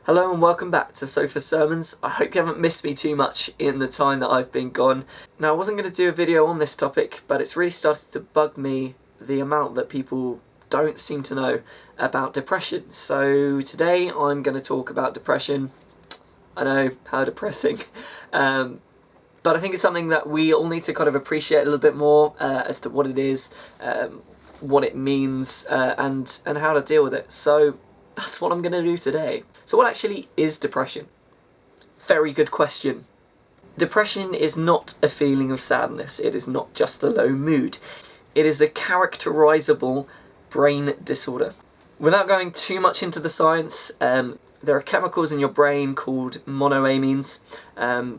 Hello and welcome back to Sofa Sermons. I hope you haven't missed me too much in the time that I've been gone. Now, I wasn't going to do a video on this topic, but it's really started to bug me the amount that people don't seem to know about depression. So today I'm going to talk about depression. I know, how depressing. But I think it's something that we all need to kind of appreciate a little bit more as to what it is, what it means, and how to deal with it. So that's what I'm going to do today. So what actually is depression? Very good question. Depression is not a feeling of sadness. It is not just a low mood. It is a characterizable brain disorder. Without going too much into the science, there are chemicals in your brain called monoamines.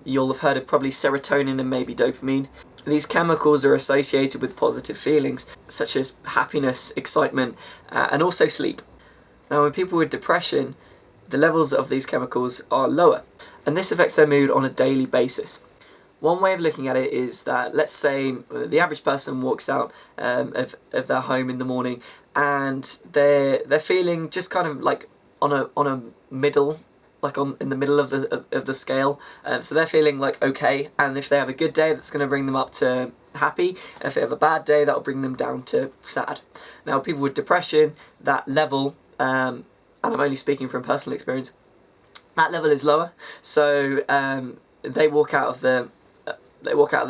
You'll have heard of probably serotonin and maybe dopamine. These chemicals are associated with positive feelings, such as happiness, excitement, and also sleep. Now, when people with depression, the levels of these chemicals are lower, and this affects their mood on a daily basis. One way of looking at it is that, let's say, the average person walks out of their home in the morning, and they're feeling just kind of like on a middle, like in the middle of the scale. So they're feeling like okay, and if they have a good day, that's going to bring them up to happy. And if they have a bad day, that'll bring them down to sad. Now, people with depression, that level, and I'm only speaking from personal experience, that level is lower. So they walk out of their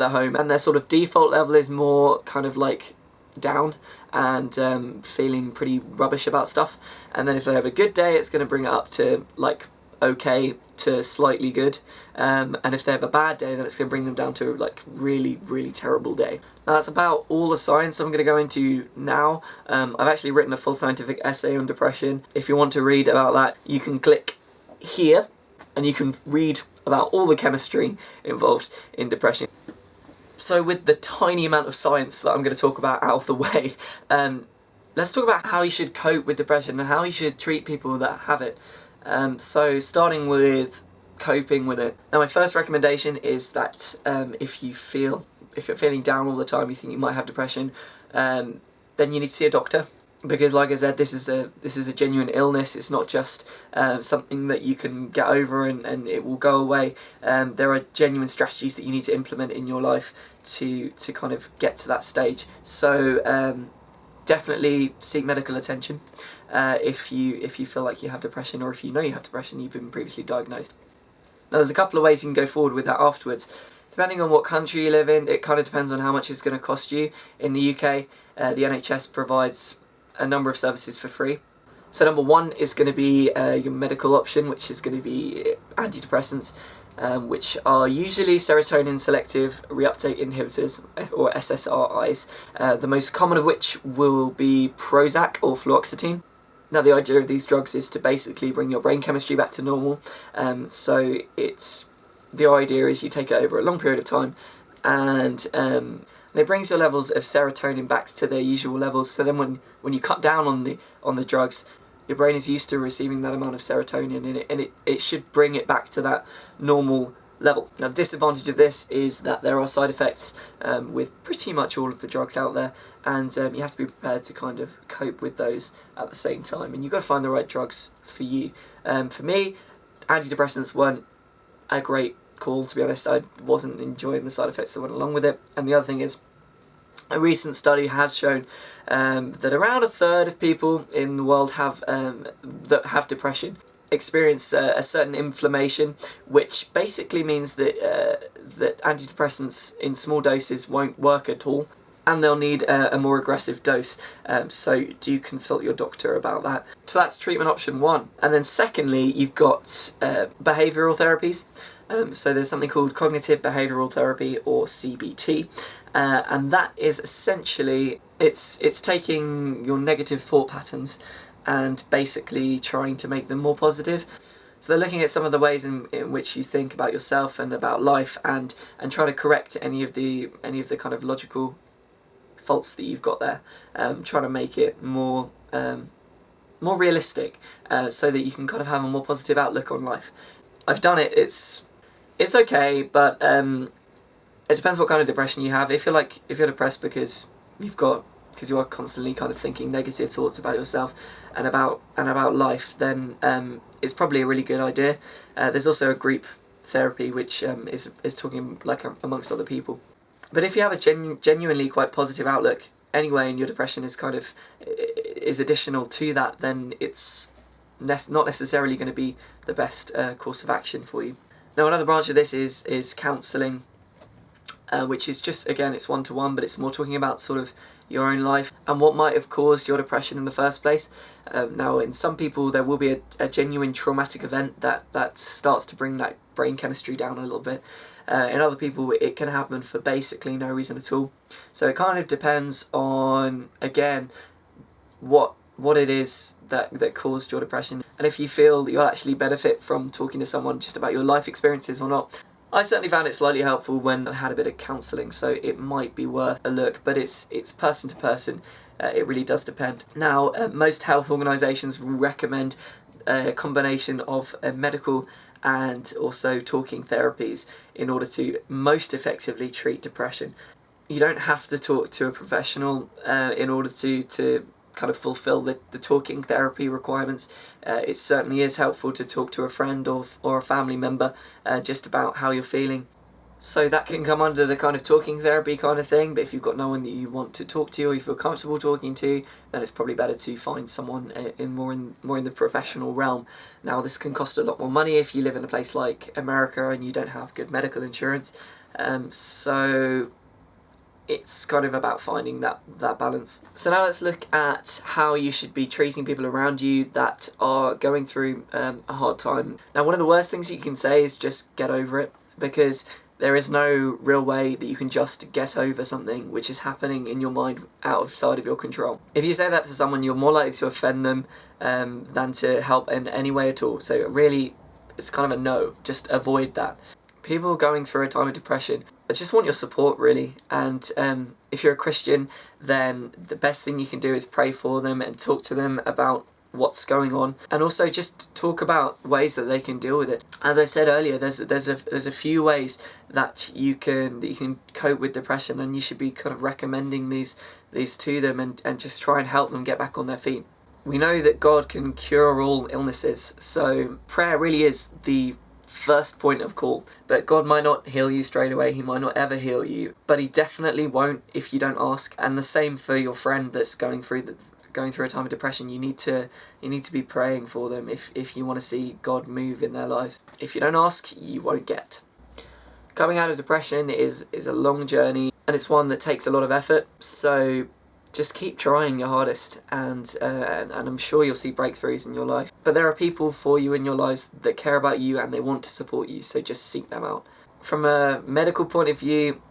home, and their sort of default level is more kind of like down and feeling pretty rubbish about stuff. And then if they have a good day, it's going to bring it up to like okay to slightly good, and if they have a bad day, then it's going to bring them down to like really terrible day. Now, that's about all the science I'm going to go into now. I've actually written a full scientific essay on depression. If you want to read about that, you can click here and you can read about all the chemistry involved in depression. So with the tiny amount of science that I'm going to talk about out of the way, let's talk about how you should cope with depression and how you should treat people that have it. So starting with coping with it. Now, my first recommendation is that if you're feeling down all the time, you think you might have depression, then you need to see a doctor, because like I said, this is a genuine illness. It's not just something that you can get over and it will go away. There are genuine strategies that you need to implement in your life to kind of get to that stage. So definitely seek medical attention if you feel like you have depression, or if you know you have depression, you've been previously diagnosed. Now, there's a couple of ways you can go forward with that afterwards. Depending on what country you live in, it kind of depends on how much it's going to cost you. In the UK, the NHS provides a number of services for free. So number one is going to be your medical option, which is going to be antidepressants, which are usually serotonin selective reuptake inhibitors, or SSRIs, the most common of which will be Prozac or fluoxetine. Now, the idea of these drugs is to basically bring your brain chemistry back to normal. So the idea is you take it over a long period of time, and it brings your levels of serotonin back to their usual levels. So then when you cut down on the drugs, your brain is used to receiving that amount of serotonin, and it should bring it back to that normal level. Now, the disadvantage of this is that there are side effects with pretty much all of the drugs out there, and you have to be prepared to kind of cope with those at the same time, and you've got to find the right drugs for you. For me, antidepressants weren't a great call, to be honest. I wasn't enjoying the side effects that went along with it. And the other thing is, a recent study has shown that around a third of people in the world that have depression experience a certain inflammation, which basically means that that antidepressants in small doses won't work at all, and they'll need a more aggressive dose. So do consult your doctor about that. So that's treatment option one. And then secondly, you've got behavioural therapies. So there's something called cognitive behavioural therapy, or CBT, and that is essentially, it's taking your negative thought patterns and basically trying to make them more positive. So they're looking at some of the ways in which you think about yourself and about life, and trying to correct any of the kind of logical faults that you've got there, trying to make it more realistic, so that you can kind of have a more positive outlook on life. I've done it. It's okay, but it depends what kind of depression you have. If you're depressed because you are constantly kind of thinking negative thoughts about yourself, and about life, then it's probably a really good idea. There's also a group therapy which is talking like amongst other people. But if you have a genuinely quite positive outlook anyway, and your depression is kind of is additional to that, then it's not necessarily going to be the best course of action for you. Now, another branch of this is counselling, which is just, again, it's one-to-one, but it's more talking about sort of your own life and what might have caused your depression in the first place. Now, in some people, there will be a genuine traumatic event that starts to bring that brain chemistry down a little bit. In other people, it can happen for basically no reason at all. So it kind of depends on, again, what it is that caused your depression, and if you feel that you'll actually benefit from talking to someone just about your life experiences or not. I certainly found it slightly helpful when I had a bit of counselling, so it might be worth a look, but it's person to person. It really does depend. Now, most health organisations recommend a combination of medical and also talking therapies in order to most effectively treat depression. You don't have to talk to a professional in order to kind of fulfill the talking therapy requirements. It certainly is helpful to talk to a friend or a family member just about how you're feeling. So that can come under the kind of talking therapy kind of thing, but if you've got no one that you want to talk to or you feel comfortable talking to, then it's probably better to find someone more in the professional realm. Now, this can cost a lot more money if you live in a place like America and you don't have good medical insurance. So it's kind of about finding that balance. So now let's look at how you should be treating people around you that are going through a hard time. Now, one of the worst things you can say is just get over it, because there is no real way that you can just get over something which is happening in your mind outside of your control. If you say that to someone, you're more likely to offend them than to help in any way at all. So really, it's kind of a no. Just avoid that. People going through a time of depression, I just want your support, really. And if you're a Christian, then the best thing you can do is pray for them and talk to them about what's going on, and also just talk about ways that they can deal with it. As I said earlier, there's a few ways that you can cope with depression, and you should be kind of recommending these to them and just try and help them get back on their feet. We know that God can cure all illnesses, so prayer really is the first point of call. But God might not heal you straight away, He might not ever heal you, but He definitely won't if you don't ask. And the same for your friend that's going through a time of depression. You need to be praying for them if you want to see God move in their lives. If you don't ask, you won't get. Coming out of depression is a long journey, and it's one that takes a lot of effort, so just keep trying your hardest, and I'm sure you'll see breakthroughs in your life. But there are people for you in your lives that care about you and they want to support you, so just seek them out. From a medical point of view,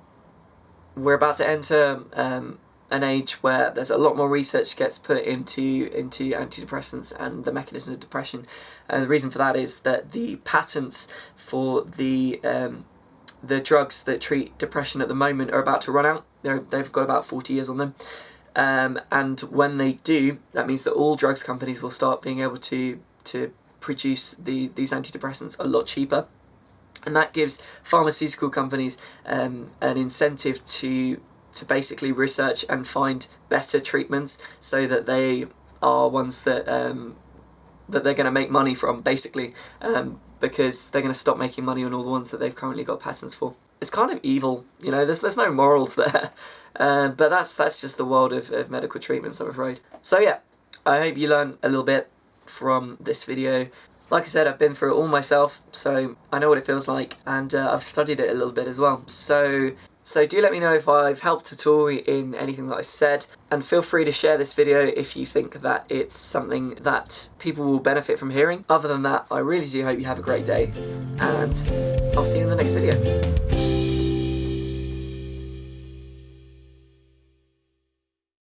we're about to enter an age where there's a lot more research gets put into antidepressants and the mechanism of depression. And the reason for that is that the patents for the drugs that treat depression at the moment are about to run out. They've got about 40 years on them. And when they do, that means that all drugs companies will start being able to produce these antidepressants a lot cheaper. And that gives pharmaceutical companies an incentive to basically research and find better treatments, so that they are ones that they're going to make money from, basically, because they're going to stop making money on all the ones that they've currently got patents for. It's kind of evil, there's no morals there, but that's just the world of medical treatments, I'm afraid. So yeah, I hope you learned a little bit from this video. Like I said, I've been through it all myself, so I know what it feels like, and I've studied it a little bit as well. So do let me know if I've helped at all in anything that I said, and feel free to share this video if you think that it's something that people will benefit from hearing. Other than that, I really do hope you have a great day, and I'll see you in the next video.